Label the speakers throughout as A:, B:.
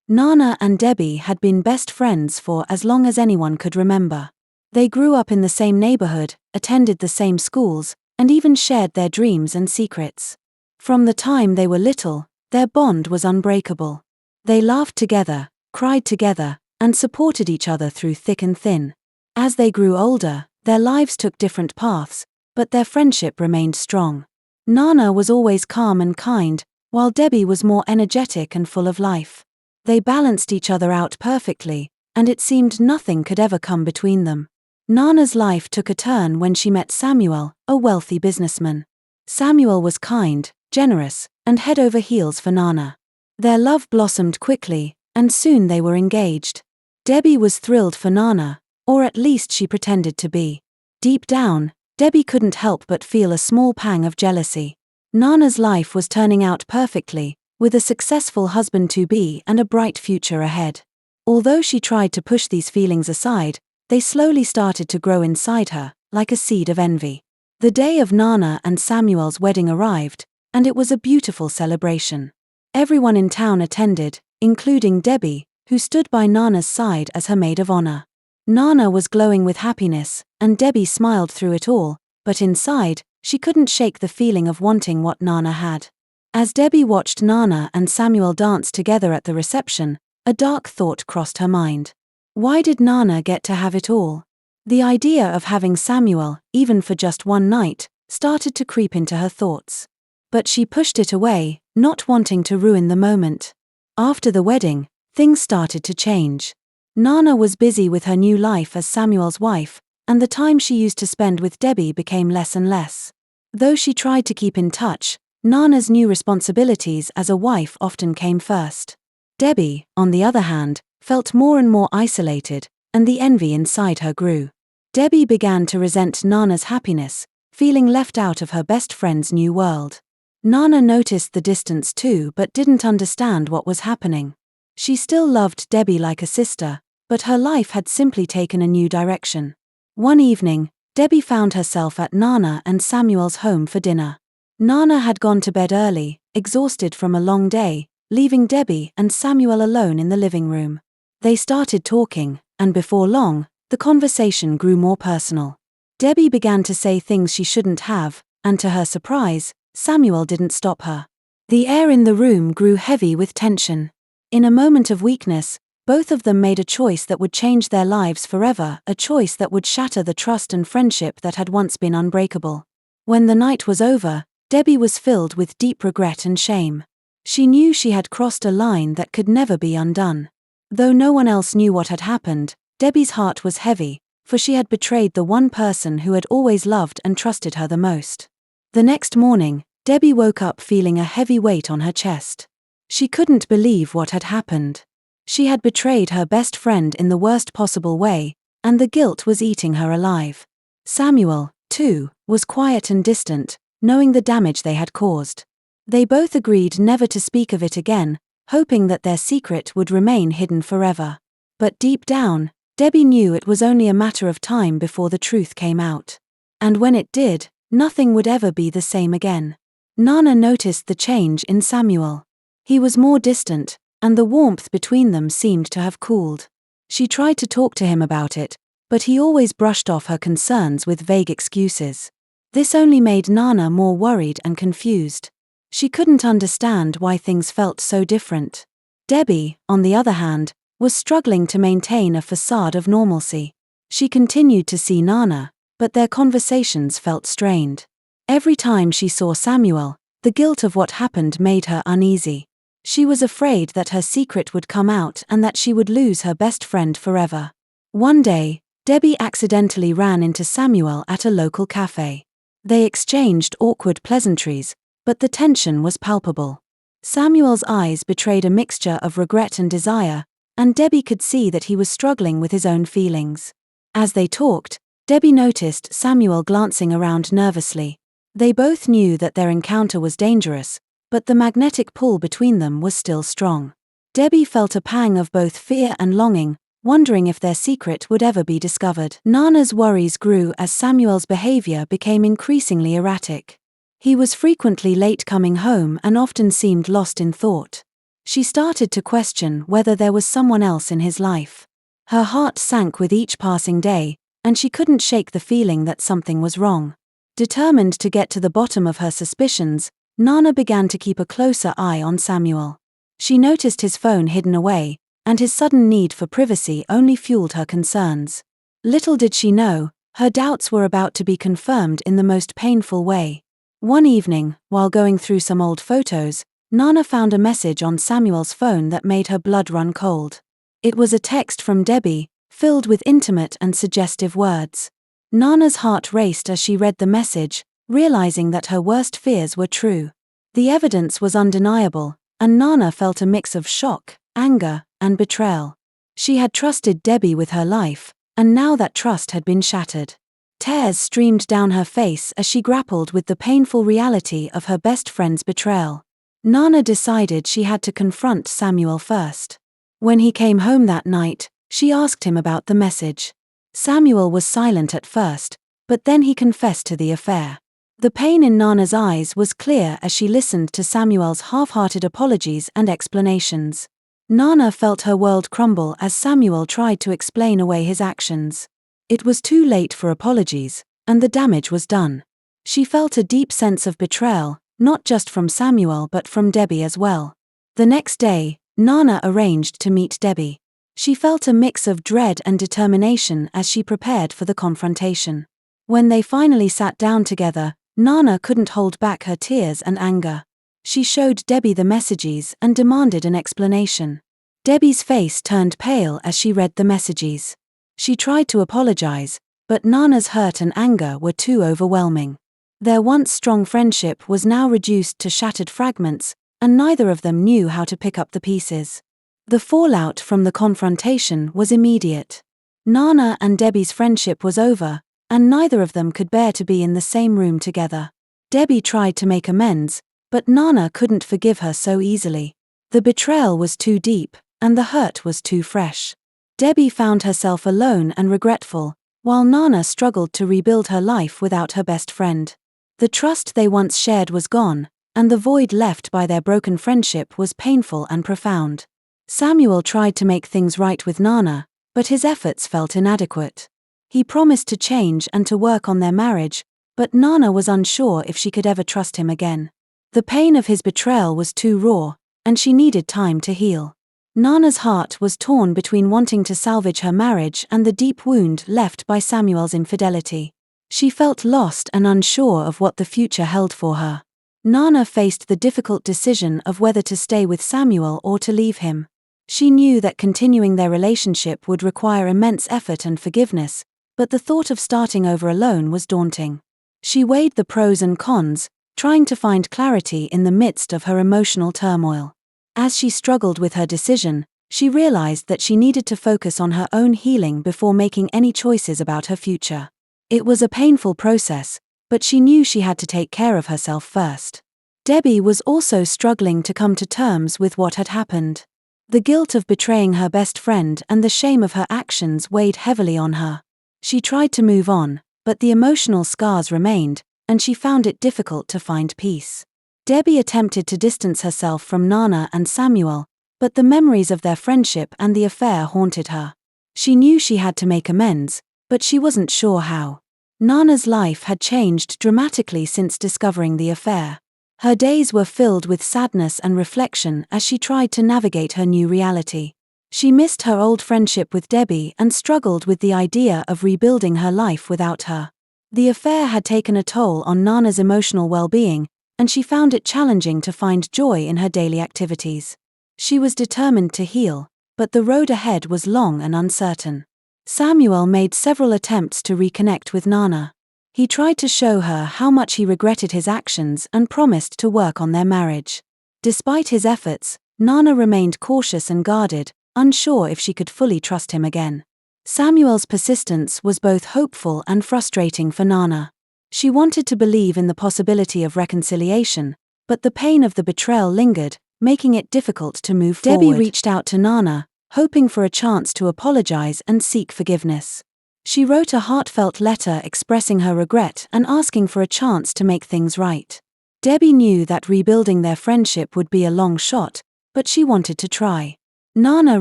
A: Nana and Debbie had been best friends for as long as anyone could remember. They grew up in the same neighborhood, attended the same schools, and even shared their dreams and secrets. From the time they were little, their bond was unbreakable. They laughed together, cried together, and supported each other through thick and thin. As they grew older, their lives took different paths, but their friendship remained strong. Nana was always calm and kind, while Debbie was more energetic and full of life. They balanced each other out perfectly, and it seemed nothing could ever come between them. Nana's life took a turn when she met Samuel, a wealthy businessman. Samuel was kind, generous, and head over heels for Nana. Their love blossomed quickly, and soon they were engaged. Debbie was thrilled for Nana, or at least she pretended to be. Deep down, Debbie couldn't help but feel a small pang of jealousy. Nana's life was turning out perfectly, with a successful husband-to-be and a bright future ahead. Although she tried to push these feelings aside, they slowly started to grow inside her, like a seed of envy. The day of Nana and Samuel's wedding arrived, and it was a beautiful celebration. Everyone in town attended, including Debbie, who stood by Nana's side as her maid of honor. Nana was glowing with happiness, and Debbie smiled through it all, but inside, she couldn't shake the feeling of wanting what Nana had. As Debbie watched Nana and Samuel dance together at the reception, a dark thought crossed her mind. Why did Nana get to have it all? The idea of having Samuel, even for just one night, started to creep into her thoughts. But she pushed it away, not wanting to ruin the moment. After the wedding, things started to change. Nana was busy with her new life as Samuel's wife, and the time she used to spend with Debbie became less and less. Though she tried to keep in touch, Nana's new responsibilities as a wife often came first. Debbie, on the other hand, felt more and more isolated, and the envy inside her grew. Debbie began to resent Nana's happiness, feeling left out of her best friend's new world. Nana noticed the distance too but didn't understand what was happening. She still loved Debbie like a sister, but her life had simply taken a new direction. One evening, Debbie found herself at Nana and Samuel's home for dinner. Nana had gone to bed early, exhausted from a long day, leaving Debbie and Samuel alone in the living room. They started talking, and before long, the conversation grew more personal. Debbie began to say things she shouldn't have, and to her surprise, Samuel didn't stop her. The air in the room grew heavy with tension. In a moment of weakness, both of them made a choice that would change their lives forever, a choice that would shatter the trust and friendship that had once been unbreakable. When the night was over, Debbie was filled with deep regret and shame. She knew she had crossed a line that could never be undone. Though no one else knew what had happened, Debbie's heart was heavy, for she had betrayed the one person who had always loved and trusted her the most. The next morning, Debbie woke up feeling a heavy weight on her chest. She couldn't believe what had happened. She had betrayed her best friend in the worst possible way, and the guilt was eating her alive. Samuel, too, was quiet and distant, knowing the damage they had caused. They both agreed never to speak of it again, hoping that their secret would remain hidden forever. But deep down, Debbie knew it was only a matter of time before the truth came out. And when it did, nothing would ever be the same again. Nana noticed the change in Samuel. He was more distant, and the warmth between them seemed to have cooled. She tried to talk to him about it, but he always brushed off her concerns with vague excuses. This only made Nana more worried and confused. She couldn't understand why things felt so different. Debbie, on the other hand, was struggling to maintain a facade of normalcy. She continued to see Nana, but their conversations felt strained. Every time she saw Samuel, the guilt of what happened made her uneasy. She was afraid that her secret would come out and that she would lose her best friend forever. One day, Debbie accidentally ran into Samuel at a local cafe. They exchanged awkward pleasantries, but the tension was palpable. Samuel's eyes betrayed a mixture of regret and desire, and Debbie could see that he was struggling with his own feelings. As they talked, Debbie noticed Samuel glancing around nervously. They both knew that their encounter was dangerous, but the magnetic pull between them was still strong. Debbie felt a pang of both fear and longing, wondering if their secret would ever be discovered. Nana's worries grew as Samuel's behavior became increasingly erratic. He was frequently late coming home and often seemed lost in thought. She started to question whether there was someone else in his life. Her heart sank with each passing day, and she couldn't shake the feeling that something was wrong. Determined to get to the bottom of her suspicions, Nana began to keep a closer eye on Samuel. She noticed his phone hidden away, and his sudden need for privacy only fueled her concerns. Little did she know, her doubts were about to be confirmed in the most painful way. One evening, while going through some old photos, Nana found a message on Samuel's phone that made her blood run cold. It was a text from Debbie, filled with intimate and suggestive words. Nana's heart raced as she read the message, realizing that her worst fears were true. The evidence was undeniable, and Nana felt a mix of shock, anger, and betrayal. She had trusted Debbie with her life, and now that trust had been shattered. Tears streamed down her face as she grappled with the painful reality of her best friend's betrayal. Nana decided she had to confront Samuel first. When he came home that night, she asked him about the message. Samuel was silent at first, but then he confessed to the affair. The pain in Nana's eyes was clear as she listened to Samuel's half-hearted apologies and explanations. Nana felt her world crumble as Samuel tried to explain away his actions. It was too late for apologies, and the damage was done. She felt a deep sense of betrayal, not just from Samuel but from Debbie as well. The next day, Nana arranged to meet Debbie. She felt a mix of dread and determination as she prepared for the confrontation. When they finally sat down together, Nana couldn't hold back her tears and anger. She showed Debbie the messages and demanded an explanation. Debbie's face turned pale as she read the messages. She tried to apologize, but Nana's hurt and anger were too overwhelming. Their once strong friendship was now reduced to shattered fragments, and neither of them knew how to pick up the pieces. The fallout from the confrontation was immediate. Nana and Debbie's friendship was over, and neither of them could bear to be in the same room together. Debbie tried to make amends, but Nana couldn't forgive her so easily. The betrayal was too deep, and the hurt was too fresh. Debbie found herself alone and regretful, while Nana struggled to rebuild her life without her best friend. The trust they once shared was gone, and the void left by their broken friendship was painful and profound. Samuel tried to make things right with Nana, but his efforts felt inadequate. He promised to change and to work on their marriage, but Nana was unsure if she could ever trust him again. The pain of his betrayal was too raw, and she needed time to heal. Nana's heart was torn between wanting to salvage her marriage and the deep wound left by Samuel's infidelity. She felt lost and unsure of what the future held for her. Nana faced the difficult decision of whether to stay with Samuel or to leave him. She knew that continuing their relationship would require immense effort and forgiveness, but the thought of starting over alone was daunting. She weighed the pros and cons, trying to find clarity in the midst of her emotional turmoil. As she struggled with her decision, she realized that she needed to focus on her own healing before making any choices about her future. It was a painful process, but she knew she had to take care of herself first. Debbie was also struggling to come to terms with what had happened. The guilt of betraying her best friend and the shame of her actions weighed heavily on her. She tried to move on, but the emotional scars remained, and she found it difficult to find peace. Debbie attempted to distance herself from Nana and Samuel, but the memories of their friendship and the affair haunted her. She knew she had to make amends, but she wasn't sure how. Nana's life had changed dramatically since discovering the affair. Her days were filled with sadness and reflection as she tried to navigate her new reality. She missed her old friendship with Debbie and struggled with the idea of rebuilding her life without her. The affair had taken a toll on Nana's emotional well-being, and she found it challenging to find joy in her daily activities. She was determined to heal, but the road ahead was long and uncertain. Samuel made several attempts to reconnect with Nana. He tried to show her how much he regretted his actions and promised to work on their marriage. Despite his efforts, Nana remained cautious and guarded, unsure if she could fully trust him again. Samuel's persistence was both hopeful and frustrating for Nana. She wanted to believe in the possibility of reconciliation, but the pain of the betrayal lingered, making it difficult to move forward. Debbie reached out to Nana, hoping for a chance to apologize and seek forgiveness. She wrote a heartfelt letter expressing her regret and asking for a chance to make things right. Debbie knew that rebuilding their friendship would be a long shot, but she wanted to try. Nana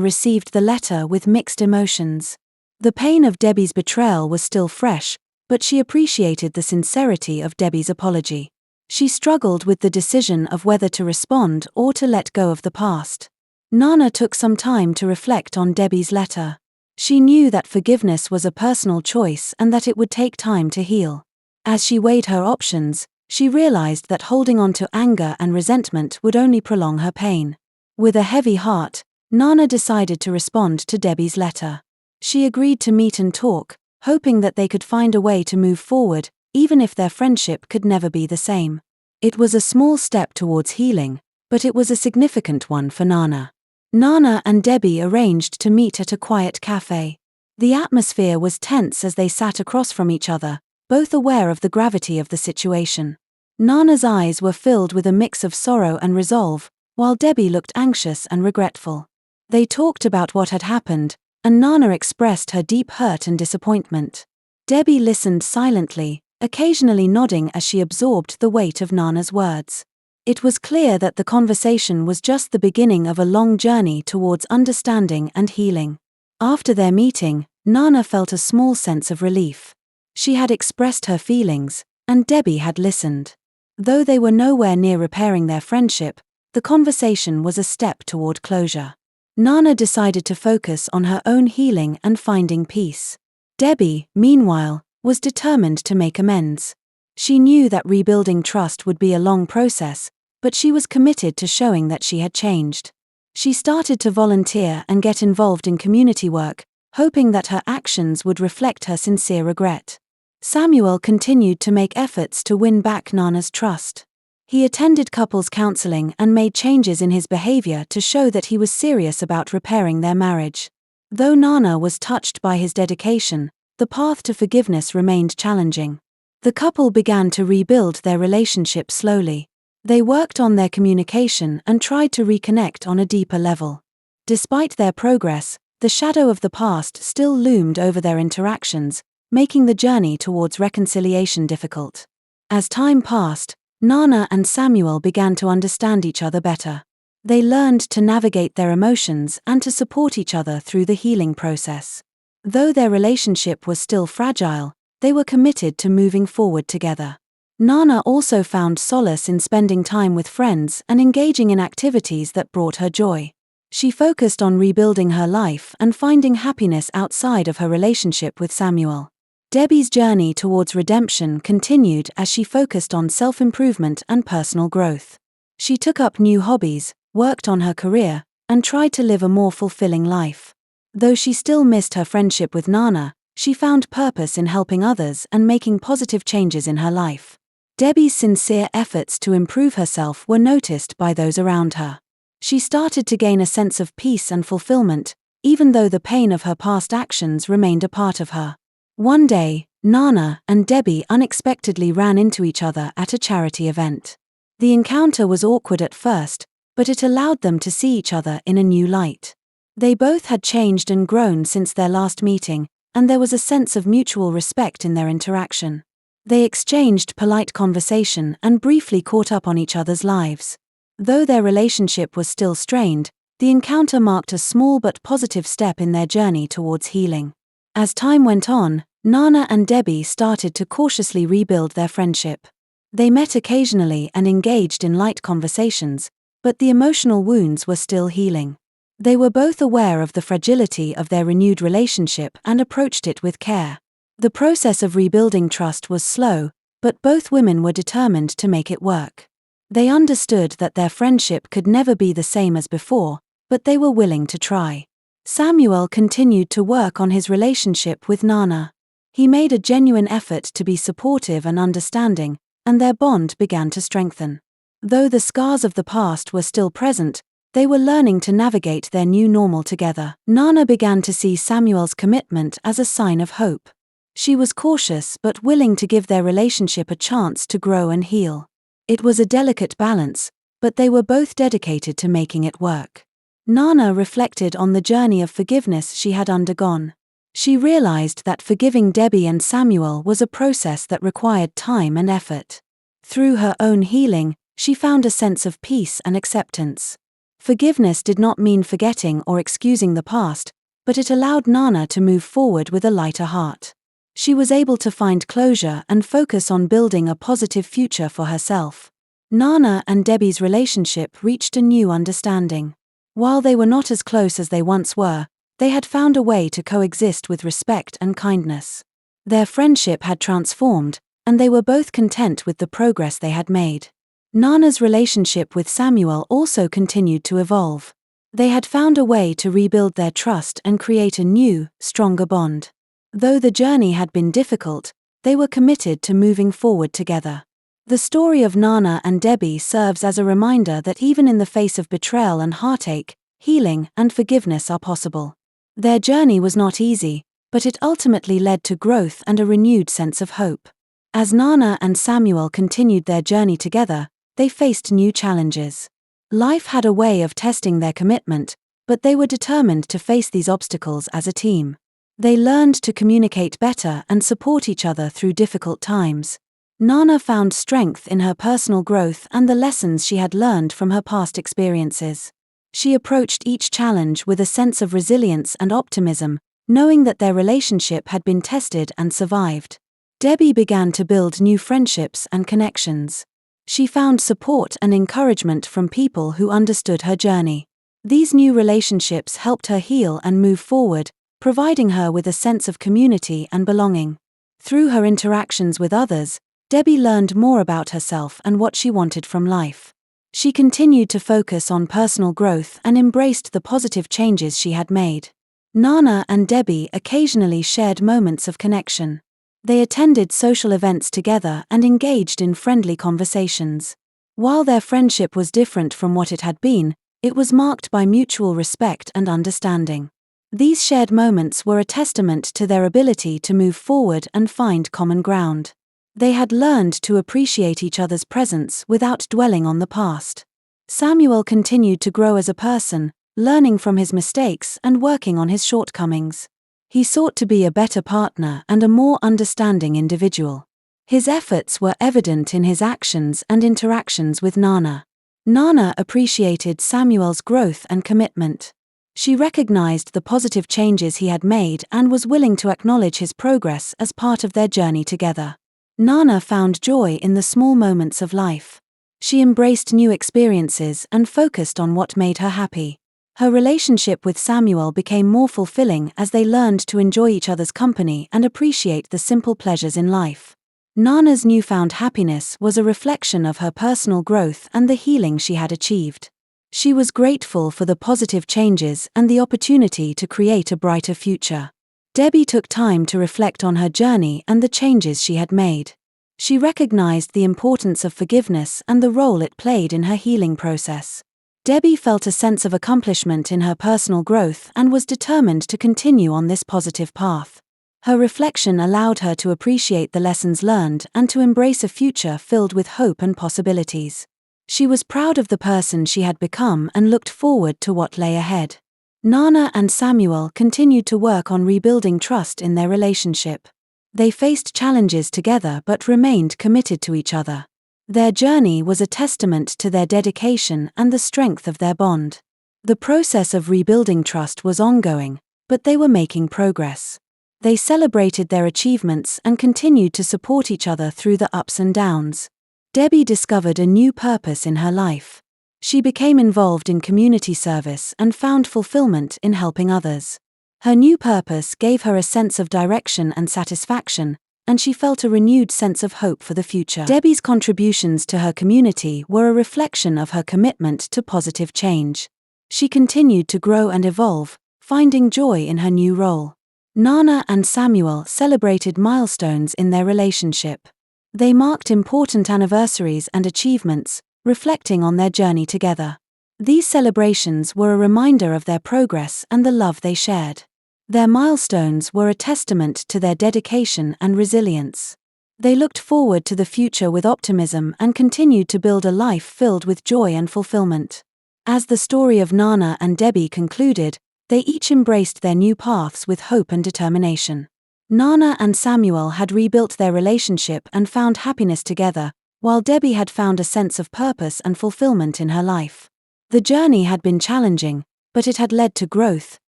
A: received the letter with mixed emotions. The pain of Debbie's betrayal was still fresh, but she appreciated the sincerity of Debbie's apology. She struggled with the decision of whether to respond or to let go of the past. Nana took some time to reflect on Debbie's letter. She knew that forgiveness was a personal choice and that it would take time to heal. As she weighed her options, she realized that holding on to anger and resentment would only prolong her pain. With a heavy heart, Nana decided to respond to Debbie's letter. She agreed to meet and talk, hoping that they could find a way to move forward, even if their friendship could never be the same. It was a small step towards healing, but it was a significant one for Nana. Nana and Debbie arranged to meet at a quiet cafe. The atmosphere was tense as they sat across from each other, both aware of the gravity of the situation. Nana's eyes were filled with a mix of sorrow and resolve, while Debbie looked anxious and regretful. They talked about what had happened, and Nana expressed her deep hurt and disappointment. Debbie listened silently, occasionally nodding as she absorbed the weight of Nana's words. It was clear that the conversation was just the beginning of a long journey towards understanding and healing. After their meeting, Nana felt a small sense of relief. She had expressed her feelings, and Debbie had listened. Though they were nowhere near repairing their friendship, the conversation was a step toward closure. Nana decided to focus on her own healing and finding peace. Debbie, meanwhile, was determined to make amends. She knew that rebuilding trust would be a long process, but she was committed to showing that she had changed. She started to volunteer and get involved in community work, hoping that her actions would reflect her sincere regret. Samuel continued to make efforts to win back Nana's trust. He attended couples counseling and made changes in his behavior to show that he was serious about repairing their marriage. Though Nana was touched by his dedication, the path to forgiveness remained challenging. The couple began to rebuild their relationship slowly. They worked on their communication and tried to reconnect on a deeper level. Despite their progress, the shadow of the past still loomed over their interactions, making the journey towards reconciliation difficult. As time passed, Nana and Samuel began to understand each other better. They learned to navigate their emotions and to support each other through the healing process. Though their relationship was still fragile, they were committed to moving forward together. Nana also found solace in spending time with friends and engaging in activities that brought her joy. She focused on rebuilding her life and finding happiness outside of her relationship with Samuel. Debbie's journey towards redemption continued as she focused on self-improvement and personal growth. She took up new hobbies, worked on her career, and tried to live a more fulfilling life. Though she still missed her friendship with Nana, she found purpose in helping others and making positive changes in her life. Debbie's sincere efforts to improve herself were noticed by those around her. She started to gain a sense of peace and fulfillment, even though the pain of her past actions remained a part of her. One day, Nana and Debbie unexpectedly ran into each other at a charity event. The encounter was awkward at first, but it allowed them to see each other in a new light. They both had changed and grown since their last meeting, and there was a sense of mutual respect in their interaction. They exchanged polite conversation and briefly caught up on each other's lives. Though their relationship was still strained, the encounter marked a small but positive step in their journey towards healing. As time went on, Nana and Debbie started to cautiously rebuild their friendship. They met occasionally and engaged in light conversations, but the emotional wounds were still healing. They were both aware of the fragility of their renewed relationship and approached it with care. The process of rebuilding trust was slow, but both women were determined to make it work. They understood that their friendship could never be the same as before, but they were willing to try. Samuel continued to work on his relationship with Nana. He made a genuine effort to be supportive and understanding, and their bond began to strengthen. Though the scars of the past were still present, they were learning to navigate their new normal together. Nana began to see Samuel's commitment as a sign of hope. She was cautious but willing to give their relationship a chance to grow and heal. It was a delicate balance, but they were both dedicated to making it work. Nana reflected on the journey of forgiveness she had undergone. She realized that forgiving Debbie and Samuel was a process that required time and effort. Through her own healing, she found a sense of peace and acceptance. Forgiveness did not mean forgetting or excusing the past, but it allowed Nana to move forward with a lighter heart. She was able to find closure and focus on building a positive future for herself. Nana and Debbie's relationship reached a new understanding. While they were not as close as they once were, they had found a way to coexist with respect and kindness. Their friendship had transformed, and they were both content with the progress they had made. Nana's relationship with Samuel also continued to evolve. They had found a way to rebuild their trust and create a new, stronger bond. Though the journey had been difficult, they were committed to moving forward together. The story of Nana and Debbie serves as a reminder that even in the face of betrayal and heartache, healing and forgiveness are possible. Their journey was not easy, but it ultimately led to growth and a renewed sense of hope. As Nana and Samuel continued their journey together, they faced new challenges. Life had a way of testing their commitment, but they were determined to face these obstacles as a team. They learned to communicate better and support each other through difficult times. Nana found strength in her personal growth and the lessons she had learned from her past experiences. She approached each challenge with a sense of resilience and optimism, knowing that their relationship had been tested and survived. Debbie began to build new friendships and connections. She found support and encouragement from people who understood her journey. These new relationships helped her heal and move forward, providing her with a sense of community and belonging. Through her interactions with others, Debbie learned more about herself and what she wanted from life. She continued to focus on personal growth and embraced the positive changes she had made. Nana and Debbie occasionally shared moments of connection. They attended social events together and engaged in friendly conversations. While their friendship was different from what it had been, it was marked by mutual respect and understanding. These shared moments were a testament to their ability to move forward and find common ground. They had learned to appreciate each other's presence without dwelling on the past. Samuel continued to grow as a person, learning from his mistakes and working on his shortcomings. He sought to be a better partner and a more understanding individual. His efforts were evident in his actions and interactions with Nana. Nana appreciated Samuel's growth and commitment. She recognized the positive changes he had made and was willing to acknowledge his progress as part of their journey together. Nana found joy in the small moments of life. She embraced new experiences and focused on what made her happy. Her relationship with Samuel became more fulfilling as they learned to enjoy each other's company and appreciate the simple pleasures in life. Nana's newfound happiness was a reflection of her personal growth and the healing she had achieved. She was grateful for the positive changes and the opportunity to create a brighter future. Debbie took time to reflect on her journey and the changes she had made. She recognized the importance of forgiveness and the role it played in her healing process. Debbie felt a sense of accomplishment in her personal growth and was determined to continue on this positive path. Her reflection allowed her to appreciate the lessons learned and to embrace a future filled with hope and possibilities. She was proud of the person she had become and looked forward to what lay ahead. Nana and Samuel continued to work on rebuilding trust in their relationship. They faced challenges together but remained committed to each other. Their journey was a testament to their dedication and the strength of their bond. The process of rebuilding trust was ongoing, but they were making progress. They celebrated their achievements and continued to support each other through the ups and downs. Debbie discovered a new purpose in her life. She became involved in community service and found fulfillment in helping others. Her new purpose gave her a sense of direction and satisfaction, and she felt a renewed sense of hope for the future. Debbie's contributions to her community were a reflection of her commitment to positive change. She continued to grow and evolve, finding joy in her new role. Nana and Samuel celebrated milestones in their relationship. They marked important anniversaries and achievements, reflecting on their journey together. These celebrations were a reminder of their progress and the love they shared. Their milestones were a testament to their dedication and resilience. They looked forward to the future with optimism and continued to build a life filled with joy and fulfillment. As the story of Nana and Debbie concluded, they each embraced their new paths with hope and determination. Nana and Samuel had rebuilt their relationship and found happiness together, while Debbie had found a sense of purpose and fulfillment in her life. The journey had been challenging, but it had led to growth,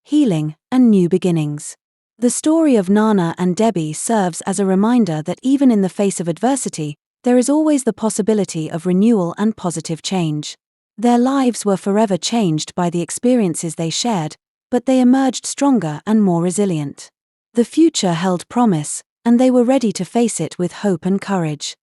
A: healing, and new beginnings. The story of Nana and Debbie serves as a reminder that even in the face of adversity, there is always the possibility of renewal and positive change. Their lives were forever changed by the experiences they shared, but they emerged stronger and more resilient. The future held promise, and they were ready to face it with hope and courage.